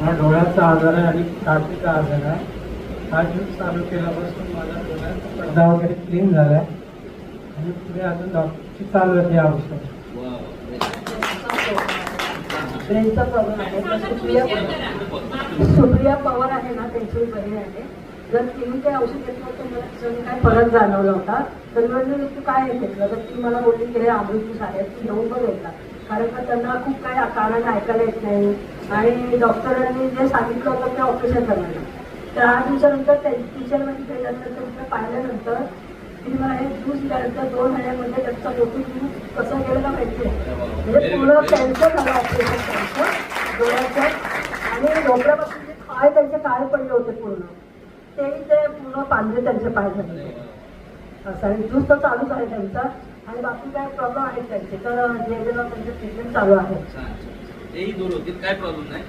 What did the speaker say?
हा डोळ्याचा आजार आहे आणि काठीचा आजार आहे. हा ज्यूस चालू केल्यापासून माझ्या डोळ्याचा पडदा वगैरे क्लीन झालाय आणि पुढे अजून डॉक्टरची चालू आहे औषध. ब्रेनचा प्रॉब्लेम आहे. सुप्रिया पवार आहे ना, त्यांची बहीण आहे. जर तिने काही औषध घेतलं तर मला तिच्याने काय फरक जाणवला होता. तर म्हणजे तू काय घेतलं तर ती मला बोलली की हे अमृतची साडी ती घेऊन बघ एकदा, कारण का त्यांना खूप काही कारण ऐकायला येत नाही आणि डॉक्टरांनी जे सांगितलं होतं ते ऑपरेशन करणार. तर 8 दिवसानंतर टीचरमध्ये गेल्यानंतर तिला पाहिल्यानंतर तिने मला हे ज्यूस दिल्यानंतर 2 महिन्यामध्ये त्याचा मोठी ज्यूस कसं गेलेला माहिती आहे. म्हणजे पूर्ण कॅन्सर झालं ऑपरेशन त्यांचं डोळ्याचं आणि डोक्यापासून जे पाय त्यांचे काळे पडले होते पूर्ण, तेही ते पूर्ण पांढरे त्यांचे पाय झाले असं. आणि ज्यूस तर चालूच आहे त्यांचा आणि बाकी काय प्रॉब्लेम आहेत त्यांचे तर जे त्यांचे ट्रीटमेंट चालू आहे. तेही दूर होतील, काय प्रॉब्लेम नाही.